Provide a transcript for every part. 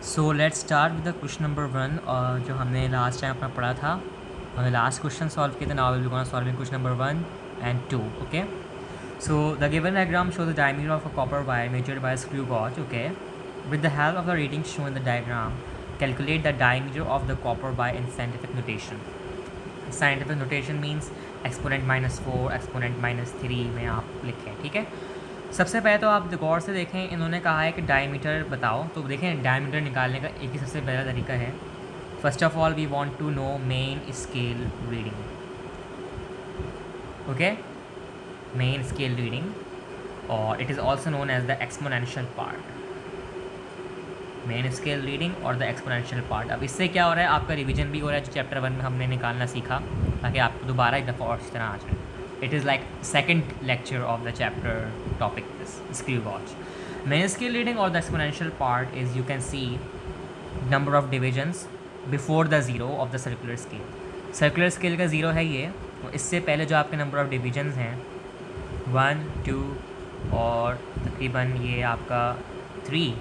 So let's start with the question number 1 जो हमने last time अपना पढ़ा था. हमने लास्ट क्वेश्चन सॉल्व किया था. Now will be gonna solving question number 1 and 2. Okay, so the given diagram shows the diameter of a copper wire measured by a screw gauge. Okay, with the help of the reading shown in the diagram, calculate the diameter of the copper wire in scientific notation. Scientific notation means exponent -4, exponent -3 में आप लिखें. ठीक है, सबसे पहले तो आप गौर से देखें, इन्होंने कहा है कि डायमीटर बताओ. तो देखें, डायमीटर निकालने का एक ही सबसे पहला तरीका है. First of all we want to know main scale reading. Okay, main scale reading, और it is also known as the exponential part. Main scale reading और द एक्सपोनेंशियल पार्ट. अब इससे क्या हो रहा है, आपका रिवीजन भी हो रहा है जो चैप्टर 1 में हमने निकालना सीखा, ताकि आपको दोबारा एक दफ़ा और इस तरह आ जाए. It is like second lecture of the chapter topic is screw gauge. Main scale reading or the exponential part is, you can see number of divisions before the zero of the circular scale. Circular scale का zero है ये, तो इससे पहले जो आपके number of divisions हैं 1, 2 और तकरीबन ये आपका 3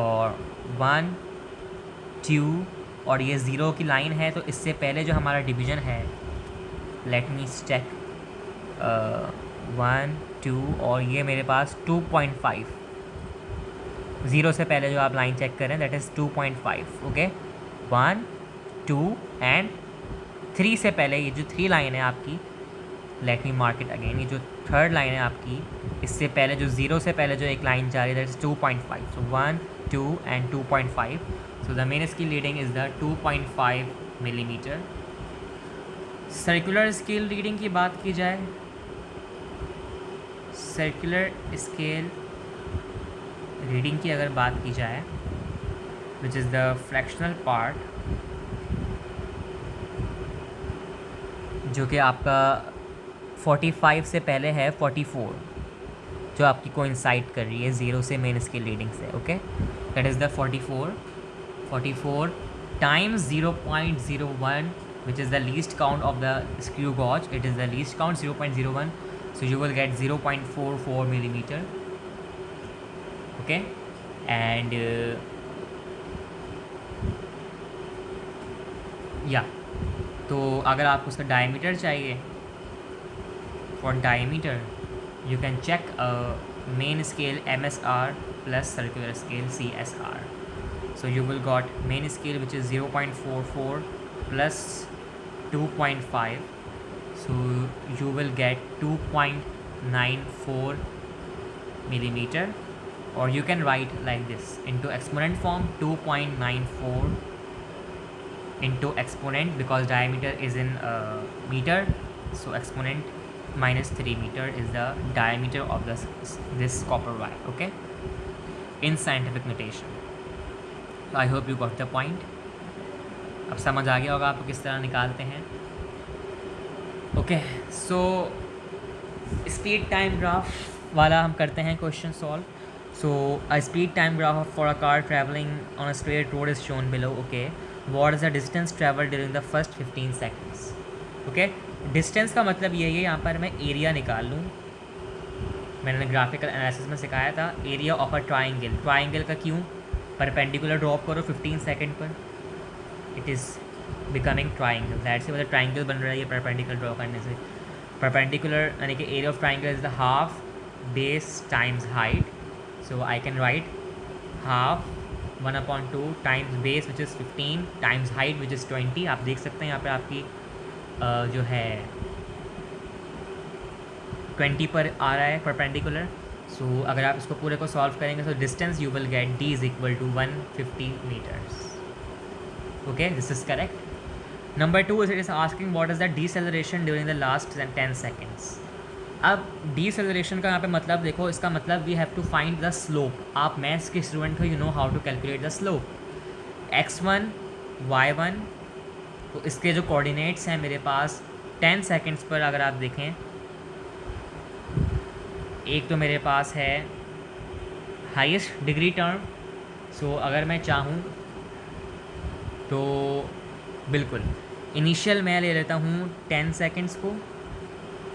और 1, 2 और ये ज़ीरो की लाइन है. तो इससे पहले जो हमारा डिवीज़न है, लेट मी चेक, 1, 2 और ये मेरे पास 2.5. ज़ीरो से पहले जो आप लाइन चेक करें दैट इज़ 2.5. ओके, 1, 2 एंड 3 से पहले ये जो 3 लाइन है आपकी, let me mark it again, ये जो थर्ड लाइन है आपकी, इससे पहले जो ज़ीरो से पहले जो एक लाइन जा रही है that is 2.5. So 1, 2 and 2.5. So the main scale reading is the 2.5 millimetre. Circular scale reading की बात की जाए, सर्कुलर स्केल रीडिंग की अगर बात की जाए, विच इज़ द फ्रैक्शनल पार्ट, जो कि आपका 45 से पहले है 44, जो आपकी कोइंसाइड कर रही है ज़ीरो से मेन स्केल रीडिंग से. Okay, that is the 44 times 0.01, which is the least count of the screw gauge. It is the least count, 0.01. So you will get 0.44 millimeter. Okay, and yeah, तो अगर आपको उसका diameter चाहिए, for diameter you can check main scale MSR plus circular scale CSR. So you will got main scale which is 0.44 plus 2.5, so you will get 2.94 millimeter, or you can write like this into exponent form, 2.94 into exponent, because diameter is in meter, so exponent -3 meter is the diameter of this copper wire. Okay, in scientific notation. So I hope you got the point. अब समझ आ गया होगा आपको किस तरह निकालते हैं. Okay, so speed time graph वाला हम करते हैं question solve. So a speed time graph for a car travelling on a straight road is shown below. Okay, what is the distance travel during the first 15 seconds. Okay, distance का मतलब ये है, यहाँ पर मैं एरिया निकाल लूँ. मैंने ग्राफिकल एनालिसिस में सिखाया था area of a triangle. Triangle का क्यों, परपेंडिकुलर ड्रॉप करो 15 सेकेंड पर, it is becoming triangle. That से मतलब ट्राइंगल बन रहा है ये परपेंडिकुलर ड्रॉ करने से. परपेंडिकुलर यानी कि area of triangle is the half base times height. So I can write half 1/2 times base which is 15 times height which is 20. आप देख सकते हैं यहाँ पे आपकी जो है 20 पर आ रहा है परपेंडिकुलर. सो अगर आप इसको पूरे को सॉल्व करेंगे तो distance you will get d is equal to 150 metres. Okay, this is correct. Number 2 is, it is asking what is the deceleration during the last 10 seconds. अब deceleration का यहाँ पे मतलब देखो, इसका मतलब we have to find the slope. आप maths के स्टूडेंट हो, you know how to calculate the slope. x1, y1, तो इसके जो कोऑर्डिनेट्स हैं मेरे पास 10 सेकेंड्स पर अगर आप देखें, एक तो मेरे पास है हाईएस्ट डिग्री टर्म. सो अगर मैं चाहूँ तो बिल्कुल इनिशियल मैं ले लेता हूँ 10 सेकेंड्स को,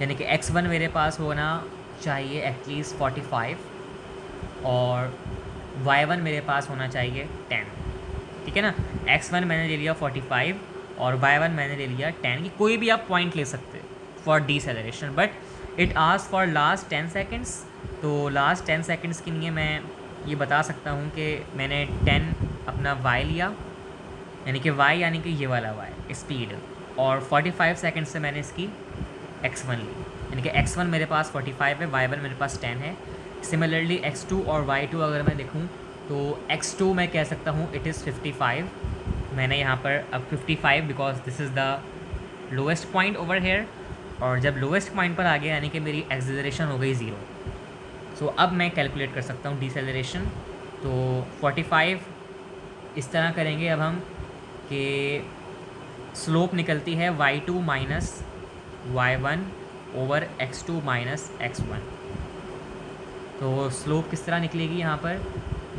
यानी कि x1 मेरे पास होना चाहिए एटलीस्ट 45 और y1 मेरे पास होना चाहिए 10, ठीक है ना। x1 मैंने ले लिया 45 और y1 मैंने ले लिया 10, कि कोई भी आप पॉइंट ले सकते for deceleration, but it ask for last 10 seconds. तो लास्ट 10 सेकेंड्स के लिए मैं ये बता सकता हूँ कि मैंने 10 अपना y लिया, यानी कि y यानी कि ये वाला y स्पीड, और 45 सेकेंड से मैंने इसकी x1 ली, यानी कि x1 मेरे पास 45 है, y1 मेरे पास 10 है। सिमिलरली x2 और y2 अगर मैं देखूँ तो x2 मैं कह सकता हूँ इट इज़ 55, मैंने यहाँ पर अब 55 because this is the lowest point over here, और जब लोएस्ट पॉइंट पर आ गया यानी कि मेरी एक्सेलरेशन हो गई 0। सो अब मैं कैलकुलेट कर सकता हूँ डिसेलरेशन। तो 45 इस तरह करेंगे अब हम कि स्लोप निकलती है y2 minus y1 over x2 minus x1। तो स्लोप किस तरह निकलेगी यहाँ पर,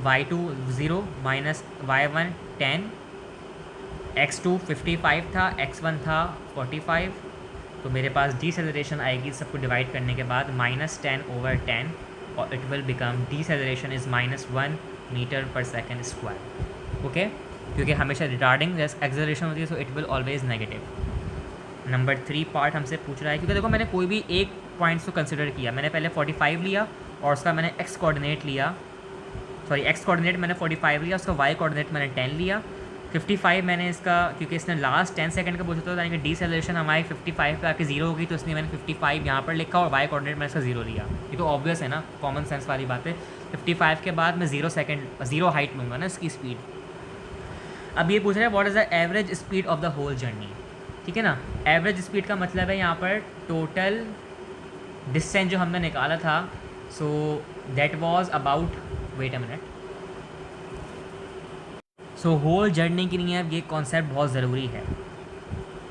y2 0 माइनस y1 10, x2 55 था, x1 था 45, तो मेरे पास डिसेलरेशन आएगी सबको डिवाइड करने के बाद -10 ओवर 10, और it will become deceleration is -1 metre पर सेकेंड स्क्वायर। ओके, क्योंकि हमेशा रिटार्डिंग एक्सेलरेशन होती है, so it will always negative. Number 3 part हमसे पूछ रहा है, क्योंकि देखो मैंने कोई भी एक पॉइंट्स को कंसिडर किया, मैंने पहले 45 लिया और उसका मैंने एक्स कोऑर्डिनेट लिया, सॉरी एक्स कोऑर्डिनेट मैंने 45 लिया, उसका वाई कोऑर्डिनेट मैंने 10 लिया। 55 मैंने इसका, क्योंकि इसने लास्ट 10 सेकंड का पूछा था, यानी कि डिसेलरेशन हमारी 55 पे आके 0 होगी, तो इसलिए मैंने 55 यहाँ पर लिखा और वाई कोऑर्डिनेट मैंने इसका 0 लिया। ये तो ऑब्वियस है ना, कॉमन सेंस वाली बात है। 55 के बाद मैं 0 हाइट लूँगा ना इसकी स्पीड। अब ये पूछ रहा है what is the average speed of the whole journey, ठीक है ना। एवरेज स्पीड का मतलब है यहाँ पर टोटल डिस्टेंस जो हमने निकाला था, so that was about, wait a minute, so whole journey के लिए अब ये कॉन्सेप्ट बहुत ज़रूरी है।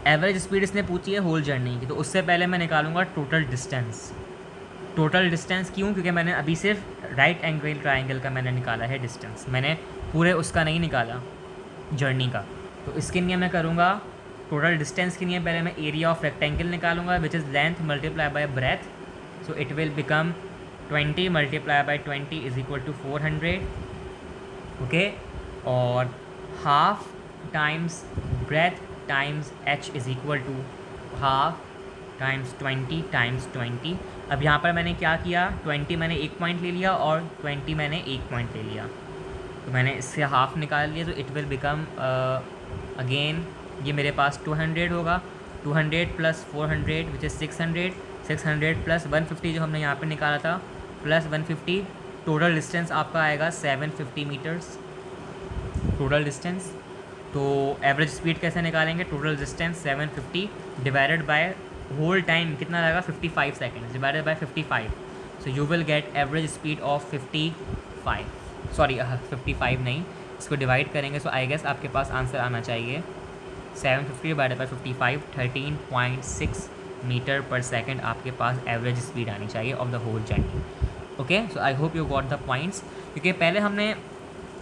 एवरेज स्पीड इसने पूछी है होल जर्नी की, तो उससे पहले मैं निकालूंगा टोटल डिस्टेंस। टोटल डिस्टेंस क्यों, क्योंकि मैंने अभी सिर्फ राइट एंगल ट्राइंगल का मैंने निकाला है डिस्टेंस, मैंने पूरे उसका नहीं निकाला जर्नी का। तो इसके लिए मैं करूँगा टोटल डिस्टेंस के लिए पहले मैं एरिया ऑफ रेक्टेंगल निकालूंगा, which is length multiply by breadth, so it will become 20 multiply by 20 is equal to 400, okay, और half times breadth times h is equal to half times 20 times 20। अब यहाँ पर मैंने क्या किया, 20 मैंने एक पॉइंट ले लिया और 20 मैंने एक पॉइंट ले लिया, तो मैंने इससे हाफ निकाल लिया, तो इट विल बिकम अगेन ये मेरे पास 200 होगा, 200 प्लस 400 विच इज़ 600, 600 प्लस 150 जो हमने यहाँ पे निकाला था प्लस 150, टोटल डिस्टेंस आपका आएगा 750 मीटर्स टोटल डिस्टेंस। तो एवरेज स्पीड कैसे निकालेंगे, total distance 750 divided by whole time कितना रहेगा 55 seconds divided by 55, so you will get average speed of 55, sorry 55 नहीं, इसको डिवाइड करेंगे, सो आई गेस आपके पास आंसर आना चाहिए 750 डिवाइडेड बाय 55, 13.6 मीटर पर सेकेंड आपके पास एवरेज स्पीड आनी चाहिए of the whole journey. Okay, so I hope you got the points, क्योंकि पहले हमने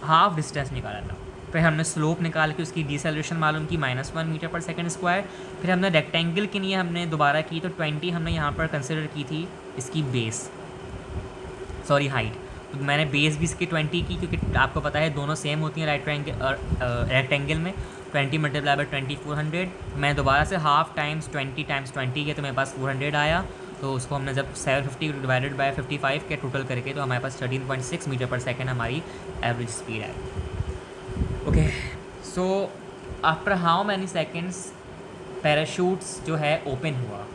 हाफ डिस्टेंस निकाला था, फिर हमने स्लोप निकाल के उसकी डिसेलरेशन मालूम की -1 मीटर पर सेकेंड स्क्वायर, फिर हमने रेक्टेंगल के लिए हमने दोबारा की, तो 20 हमने यहाँ पर कंसिडर की थी इसकी बेस, सॉरी हाइट, तो मैंने बेस भी इसकी 20 की, क्योंकि आपको पता है दोनों सेम होती हैं राइट ट्रायंगल और रेक्टेंगल में। 20 मल्टीप्लाई बाय 20 400, मैं दोबारा से हाफ टाइम्स 20 टाइम्स 20 किया, तो मेरे पास 400 आया, तो उसको हमने जब 750 डिवाइडेड बाय 55 के टोटल करके, तो हमारे पास 13.6 मीटर पर सेकेंड हमारी एवरेज स्पीड है। Okay, so after how many seconds parachutes जो है ओपन हुआ।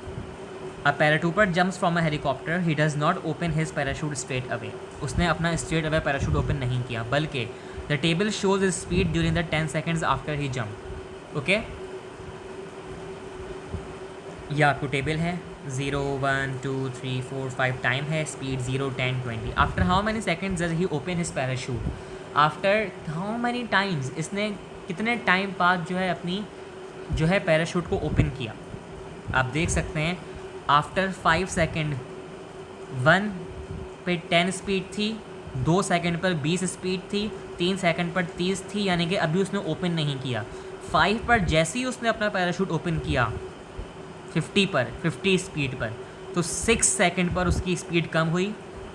A paratrooper jumps from a helicopter, he does not open his parachute straight away, उसने अपना स्ट्रेट अवे पैराशूट ओपन नहीं किया, बल्कि the table shows his speed during the 10 seconds after he jump. Okay, यह आपको table है, 0 1 2 3 4 5 time है, speed 0 10 20। After how many seconds does he open his parachute, after how many times इसने कितने time बाद जो है अपनी जो है पैराशूट को ओपन किया। आप देख सकते हैं आफ्टर 5 सेकेंड 1 पे 10 स्पीड थी, 2 सेकेंड पर 20 स्पीड थी, 3 सेकेंड पर 30 थी, यानी कि अभी उसने ओपन नहीं किया। 5 पर जैसे ही उसने अपना पैराशूट ओपन किया 50 स्पीड पर, तो 6 सेकेंड पर उसकी स्पीड कम हुई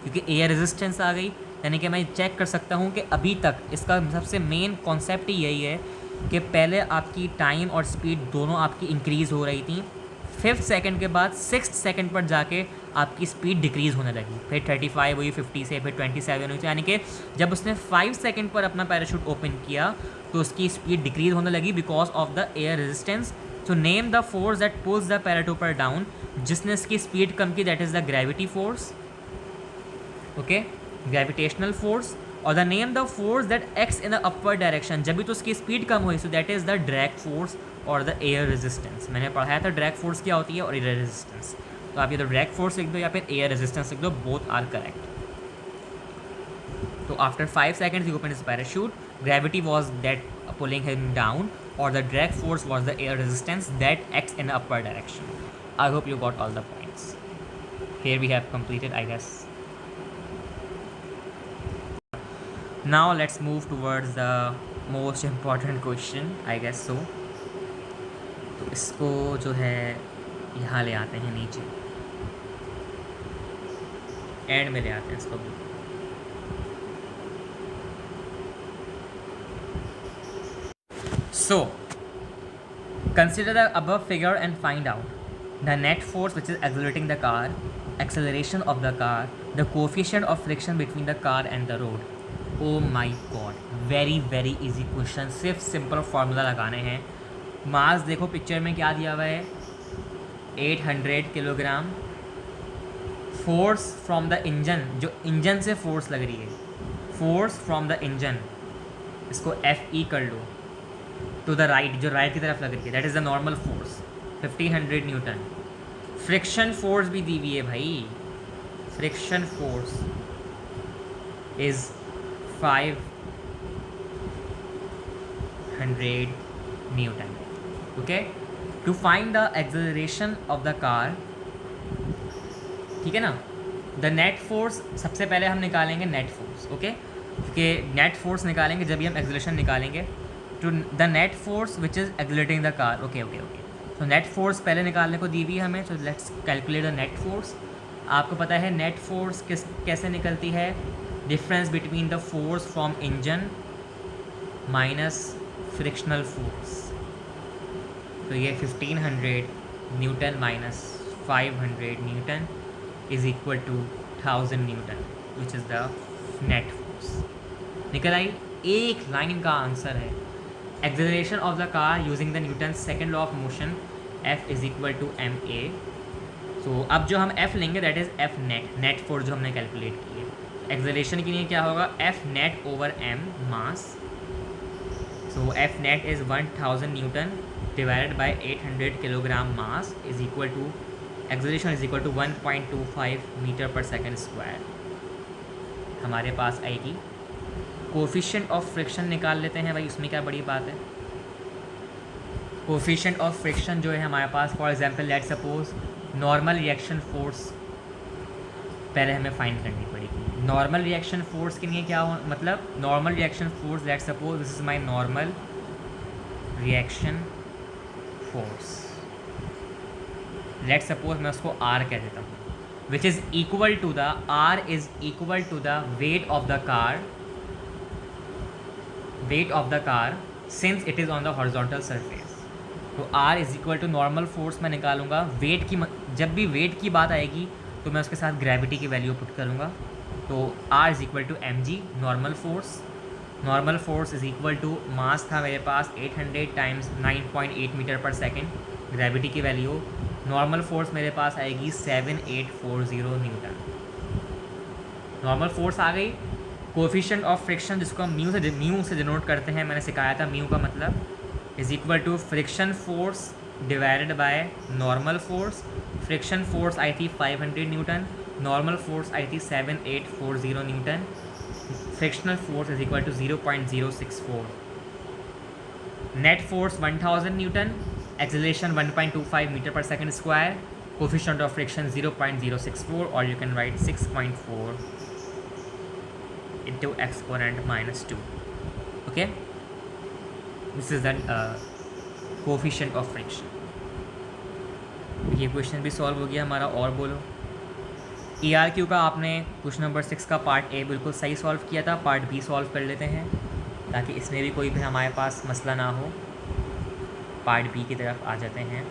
क्योंकि एयर रेजिस्टेंस आ गई, यानी कि मैं चेक कर सकता हूँ कि अभी तक इसका सबसे मेन कॉन्सेप्ट ही यही है कि पहले आपकी टाइम और स्पीड दोनों आपकी इंक्रीज़ हो रही थी, 5th सेकंड के बाद 6th सेकंड पर जाके आपकी स्पीड डिक्रीज़ होने लगी, फिर 35 हुई, 50 से फिर 27 हुई। तो यानी कि जब उसने 5 सेकंड पर अपना पैराशूट ओपन किया तो उसकी स्पीड डिक्रीज़ होने लगी because of the air resistance. तो name the force that pulls the paratrooper down, जिसने इसकी स्पीड कम की, that is the gravity force, okay, gravitational force. और the name the force that acts in the upward direction, जब भी तो उसकी स्पीड कम हुई, so that is the drag force और द एयर रेजिस्टेंस। मैंने पढ़ाया था ड्रैग फोर्स क्या होती है और एयर रेजिस्टेंस, तो आप ये तो ड्रैग फोर्स लिख दो या फिर एयर रेजिस्टेंस लिख दो, बोथ आर करेक्ट। तो after 5 seconds he opened his parachute, gravity was that pulling him down, or the drag force was the air resistance that acts in the upward direction. I hope you got all the points. Here we have completed, I guess. Now let's move towards the most important question, I guess so. तो इसको जो है यहाँ ले आते हैं नीचे, and में ले आते हैं इसको भी। So, consider the above figure and find out the net force which is accelerating the car, acceleration of the car, the coefficient of friction between the car and the road. Oh my god, very very easy question, सिर्फ simple formula लगाने हैं। मास देखो picture में क्या दिया हुआ है, 800 kilogram. Force from the engine, जो इंजन से फोर्स लग रही है, फोर्स फ्रॉम द इंजन, इसको FE कर लो, टू द राइट, जो राइट की तरफ लग रही है, that is the normal force 1500 newton. Friction force भी दी हुई है भाई, friction force is 500 newton, okay. To find the acceleration of the car, ठीक है ना, द नेट फोर्स सबसे पहले हम निकालेंगे नेट फोर्स, ओके, क्योंकि नेट फोर्स निकालेंगे जब भी हम एक्सेलरेशन निकालेंगे। To the net force which is accelerating the car, okay okay okay. तो नेट फोर्स पहले निकालने को दी हुई हमें, तो let's calculate the net force. आपको पता है नेट फोर्स कैसे निकलती है, difference between the force from engine minus frictional force. तो ये 1500 newton minus 500 newton is equal to 1000 newton, which is the net force. निकल आई, एक लाइन का आंसर है। Acceleration of the car using the Newton second law of motion, F is equal to ma। So अब जो हम F लेंगे that is F net, net force जो हमने कैलकुलेट की है। एक्सेलरेशन के लिए क्या होगा, F net over m mass. So F net is 1000 newton divided by 800 kilogram mass is equal to, acceleration is equal to 1.25 metre पर सेकेंड स्क्वायर। हमारे पास आएगी। कोफिशिएंट ऑफ फ्रिक्शन निकाल लेते हैं भाई, उसमें क्या बड़ी बात है। कोफिशिएंट ऑफ फ्रिक्शन जो है हमारे पास, for example let suppose normal reaction force पहले हमें फाइंड करनी पड़ेगी। नॉर्मल रिएक्शन फोर्स के लिए क्या हो, मतलब normal reaction force, let suppose this is my normal reaction force, let suppose मैं उसको R कह देता हूँ, which is equal to the, R is equal to the weight of the car, weight of the car since it is on the horizontal surface। तो R is equal to normal force मैं निकालूंगा, wait की, जब भी wait की बात आएगी तो मैं उसके साथ ग्रेविटी की वैल्यू पुट करूँगा। तो R is equal to mg normal force. Normal force is equal to mass था मेरे पास 800 टाइम्स 9.8 मीटर पर सेकेंड, ग्रेविटी की वैल्यू, नॉर्मल फोर्स मेरे पास आएगी 7840 न्यूटन। नॉर्मल फोर्स आ गई। कोफिशिएंट ऑफ फ्रिक्शन जिसको हम म्यू से डिनोट करते हैं, मैंने सिखाया था म्यू का मतलब is equal to friction force divided by normal force. Friction force आई थी 500 न्यूटन, नॉर्मल फोर्स आई थी 7840 newton. Frictional force is equal to 0.064। Net force 1000 newton, acceleration 1.25 metre पर second square, coefficient of friction 0.064, और you can write 6.4 into exponent minus 2, okay, this is the coefficient of friction। ये question भी solve हो गया हमारा। और बोलो, ERQ का आपने क्वेश्चन नंबर 6 का पार्ट ए बिल्कुल सही सॉल्व किया था, पार्ट बी सॉल्व कर लेते हैं ताकि इसमें भी कोई भी हमारे पास मसला ना हो। पार्ट बी की तरफ आ जाते हैं।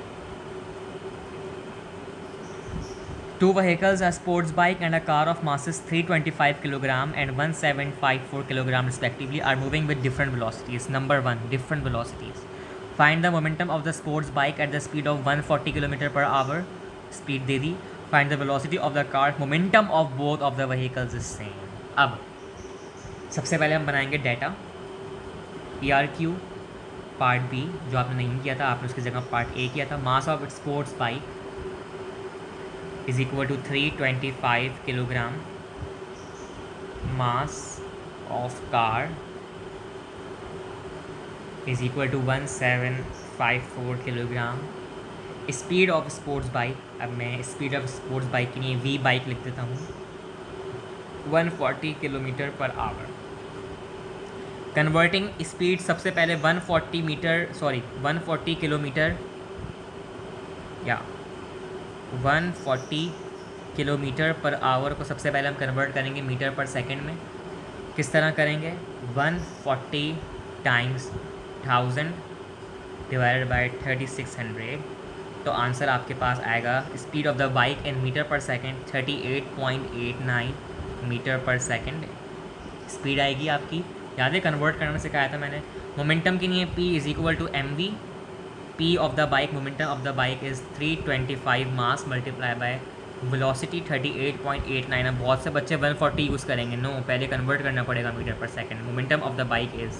Two vehicles, a sports bike and a car of masses 325 kg and 1754 kg respectively, are moving with different velocities. Number 1, different velocities. Find the momentum of the sports bike at the speed of 140 km per hour. Speed they the. Find the velocity of the car. Momentum of both of the vehicles is same. अब सबसे पहले हम बनाएंगे data. ERQ part B जो आपने नहीं किया था, आपने उसकी जगह पार्ट ए किया था। Mass of sports bike is equal to 325 kilogram. Mass of car is equal to 1754 kilogram. Speed of sports bike, अब मैं स्पीड ऑफ स्पोर्ट्स बाइक के लिए वी बाइक लिख देता हूँ, 140 kilometre per hour. Converting speed सबसे पहले 140 किलोमीटर या 140 किलोमीटर पर आवर को सबसे पहले हम कन्वर्ट करेंगे मीटर पर सेकंड में। किस तरह करेंगे? 140 टाइम्स 1000 डिवाइडेड बाय 3600, तो आंसर आपके पास आएगा speed of the bike in meter पर सेकंड 38.89 मीटर पर सेकंड स्पीड आएगी आपकी। याद है कन्वर्ट करना सिखाया था मैंने। मोमेंटम के लिए P is equal to mv। P of the bike, momentum of the bike is 325 mass multiplied by velocity 38.89। अब बहुत से बच्चे 140 यूज़ करेंगे, नो पहले कन्वर्ट करना पड़ेगा मीटर पर second. Momentum of the bike is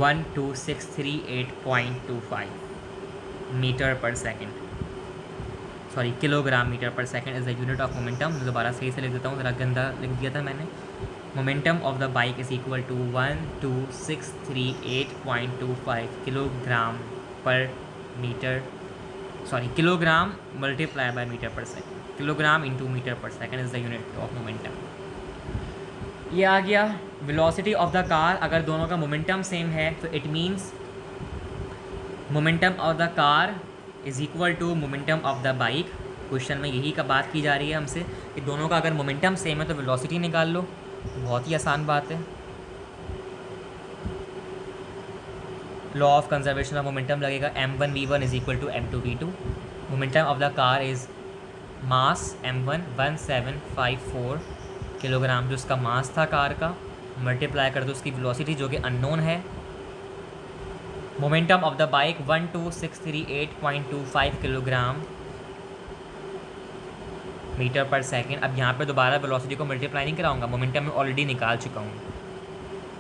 12638.25 meter पर सेकंड, सॉरी किलोग्राम मीटर पर second is the unit of momentum. दोबारा सही से लिख देता हूँ, ज़रा गंदा लिख दिया था मैंने। Momentum of the bike is equal to 12638.25 kilogram पर metre, sorry kilogram multiply by metre पर सेकंड। किलोग्राम इंटू मीटर पर second is the unit of momentum. ये आ गया वेलोसिटी ऑफ द कार। अगर दोनों का मोमेंटम सेम है तो it means momentum of the car is equal to momentum of the bike. Question में यही का बात की जा रही है हमसे कि दोनों का अगर मोमेंटम सेम है तो वेलोसिटी निकाल लो। बहुत ही आसान बात है। Law of conservation of momentum लगेगा m1v1 is equal to m2v2। Momentum of the car is mass m1 1754 kilogram, जो उसका मास था कार का, मल्टीप्लाई कर दो उसकी वेलोसिटी जो कि अननोन है। Momentum of the bike 12638.25 kilogram meter पर सेकेंड। अब यहाँ पर दोबारा वेलोसिटी को मल्टीप्लाई नहीं कराऊंगा, मोमेंटम में ऑलरेडी निकाल चुका हूँ।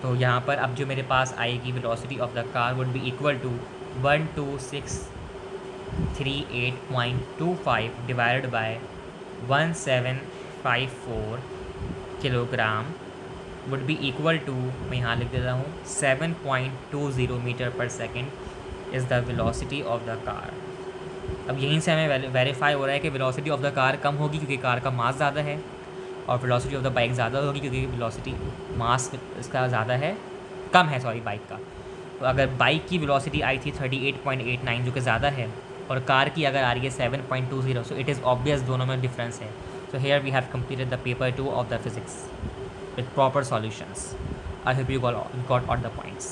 तो यहाँ पर अब जो मेरे पास आएगी velocity of the car would be equal to 12638.25 divided by 1754 kilogram would be equal to, मैं यहाँ लिख देता हूँ, 7.20 मीटर पर second is the velocity of the car. अब यहीं से हमें वेरीफाई हो रहा है कि वेलोसिटी ऑफ द कार कम होगी क्योंकि कार का मास ज़्यादा है, और वेलोसिटी ऑफ द बाइक ज़्यादा होगी क्योंकि वेलोसिटी मास इसका ज़्यादा है, कम है सॉरी बाइक का। तो अगर बाइक की वेलोसिटी आई थी 38.89 जो कि ज़्यादा है, और कार की अगर आ रही है 7.20, सो इट इज़ ऑब्वियस दोनों में डिफरेंस है। So here we have completed the paper 2 of the physics with proper solutions. I hope you got all the points.